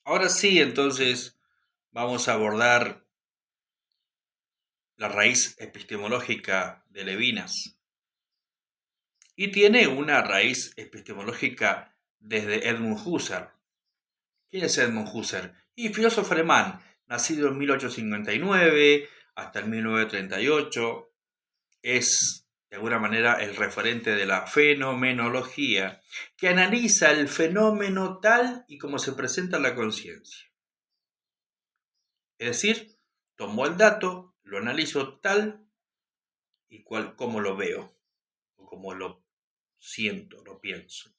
Ahora sí, entonces vamos a abordar la raíz epistemológica de Levinas. Y tiene una raíz epistemológica desde Edmund Husserl. ¿Quién es Edmund Husserl? Y filósofo alemán, nacido en 1859 hasta el 1938. Es, de alguna manera, el referente de la fenomenología, que analiza el fenómeno tal y como se presenta en la conciencia. Es decir, tomo el dato, lo analizo tal y cual como lo veo, o como lo siento, lo pienso.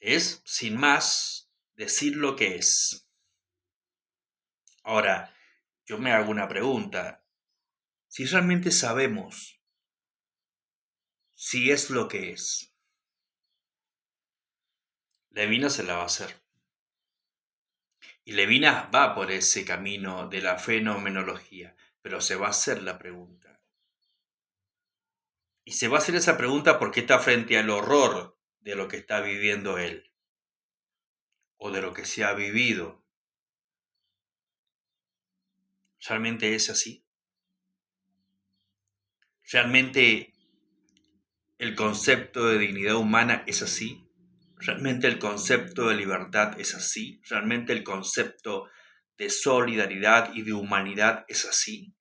Es, sin más, decir lo que es. Ahora, yo me hago una pregunta. Si realmente sabemos si es lo que es, Levinas se la va a hacer. Y Levinas va por ese camino de la fenomenología, pero se va a hacer la pregunta. Y se va a hacer esa pregunta porque está frente al horror de lo que está viviendo él, o de lo que se ha vivido. ¿Realmente es así? ¿Realmente el concepto de dignidad humana es así? ¿Realmente el concepto de libertad es así? ¿Realmente el concepto de solidaridad y de humanidad es así?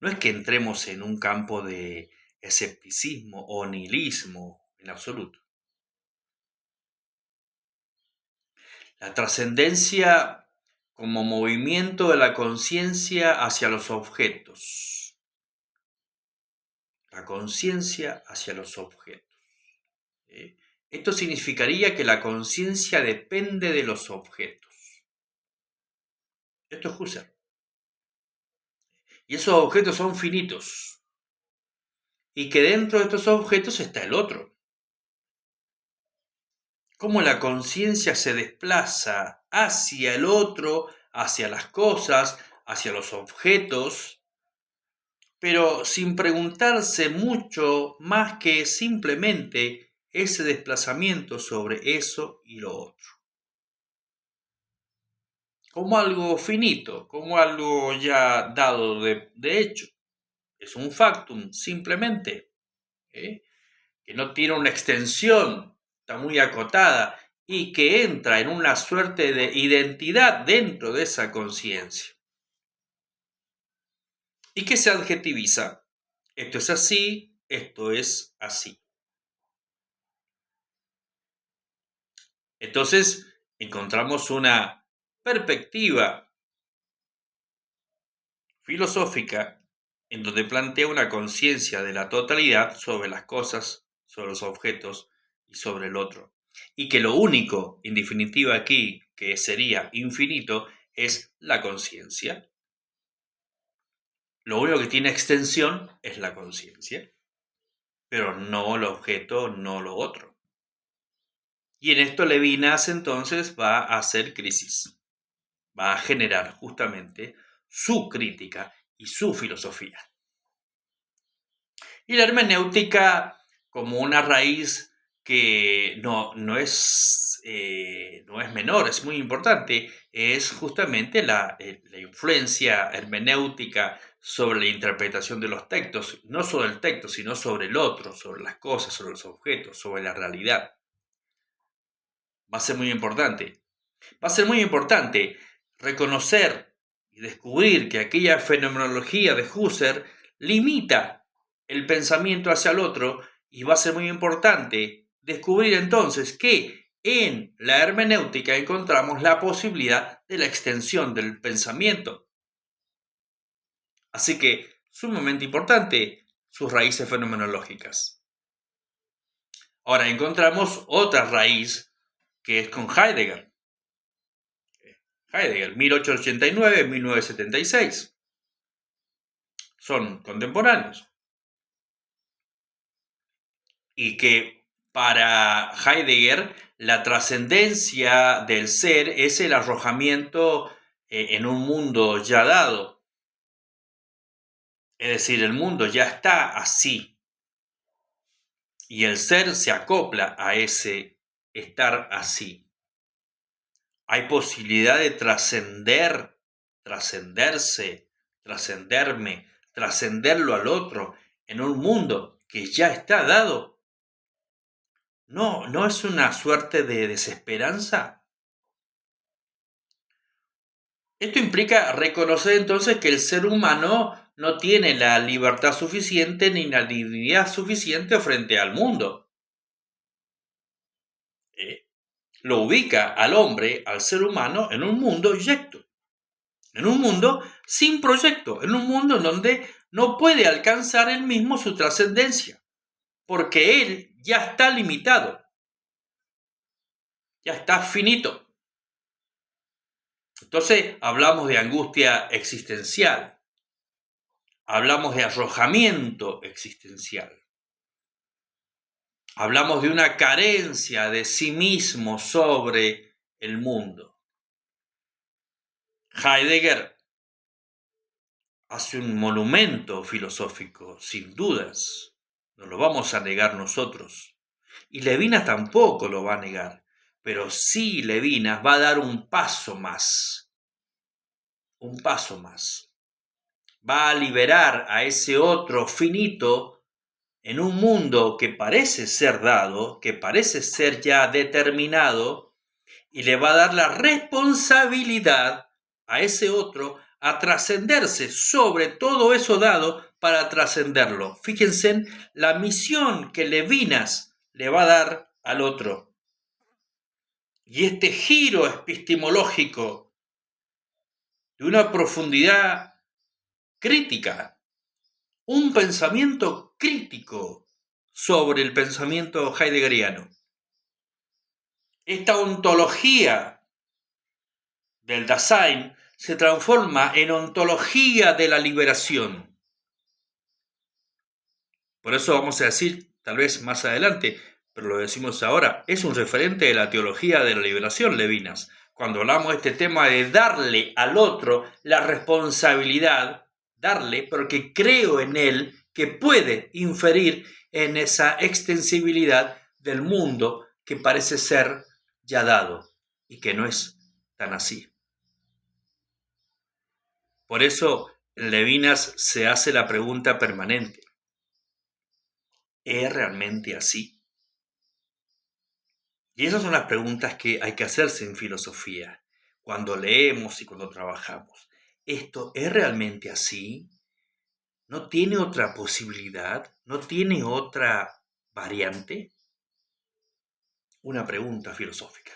No es que entremos en un campo de escepticismo o nihilismo en absoluto. La trascendencia como movimiento de la conciencia hacia los objetos. La conciencia hacia los objetos. Esto significaría que la conciencia depende de los objetos. Esto es Husserl. Y esos objetos son finitos. Y que dentro de estos objetos está el otro. Cómo la conciencia se desplaza hacia el otro, hacia las cosas, hacia los objetos, pero sin preguntarse mucho más que simplemente ese desplazamiento sobre eso y lo otro. Como algo finito, como algo ya dado de hecho. Es un factum, simplemente, que no tiene una extensión, está muy acotada y que entra en una suerte de identidad dentro de esa conciencia. ¿Y que se adjetiviza? Esto es así, esto es así. Entonces, encontramos una perspectiva filosófica en donde plantea una conciencia de la totalidad sobre las cosas, sobre los objetos y sobre el otro. Y que lo único, en definitiva aquí, que sería infinito, es la conciencia. Lo único que tiene extensión es la conciencia, pero no el objeto, no lo otro. Y en esto Levinas entonces va a hacer crisis, va a generar justamente su crítica y su filosofía. Y la hermenéutica como una raíz que no es menor, es muy importante, es justamente la influencia hermenéutica sobre la interpretación de los textos, no sobre el texto, sino sobre el otro, sobre las cosas, sobre los objetos, sobre la realidad. Va a ser muy importante. Va a ser muy importante reconocer y descubrir que aquella fenomenología de Husserl limita el pensamiento hacia el otro, y va a ser muy importante descubrir entonces que en la hermenéutica encontramos la posibilidad de la extensión del pensamiento. Así que, sumamente importante, sus raíces fenomenológicas. Ahora encontramos otra raíz que es con Heidegger. Heidegger, 1889-1976. Son contemporáneos. Y que para Heidegger la trascendencia del ser es el arrojamiento en un mundo ya dado. Es decir, el mundo ya está así. Y el ser se acopla a ese estar así. Hay posibilidad de trascender, trascenderse, trascenderme, trascenderlo al otro en un mundo que ya está dado. ¿No es una suerte de desesperanza? Esto implica reconocer entonces que el ser humano no tiene la libertad suficiente ni la dignidad suficiente frente al mundo. Lo ubica al hombre, al ser humano, en un mundo yecto, en un mundo sin proyecto, en un mundo en donde no puede alcanzar él mismo su trascendencia, porque él ya está limitado, ya está finito. Entonces hablamos de angustia existencial, hablamos de arrojamiento existencial, hablamos de una carencia de sí mismo sobre el mundo. Heidegger hace un monumento filosófico, sin dudas, no lo vamos a negar nosotros, y Levinas tampoco lo va a negar, pero sí Levinas va a dar un paso más, va a liberar a ese otro finito en un mundo que parece ser dado, que parece ser ya determinado, y le va a dar la responsabilidad a ese otro a trascenderse sobre todo eso dado para trascenderlo. Fíjense en la misión que Levinas le va a dar al otro. Y este giro epistemológico de una profundidad crítica, un pensamiento crítico sobre el pensamiento heideggeriano. Esta ontología del Dasein se transforma en ontología de la liberación. Por eso vamos a decir, tal vez más adelante, pero lo decimos ahora, es un referente de la teología de la liberación, Levinas. Cuando hablamos de este tema de darle al otro la responsabilidad, darle porque creo en él que puede inferir en esa extensibilidad del mundo que parece ser ya dado y que no es tan así. Por eso en Levinas se hace la pregunta permanente: ¿es realmente así? Y esas son las preguntas que hay que hacerse en filosofía, cuando leemos y cuando trabajamos. ¿Esto es realmente así? ¿No tiene otra posibilidad? ¿No tiene otra variante? Una pregunta filosófica.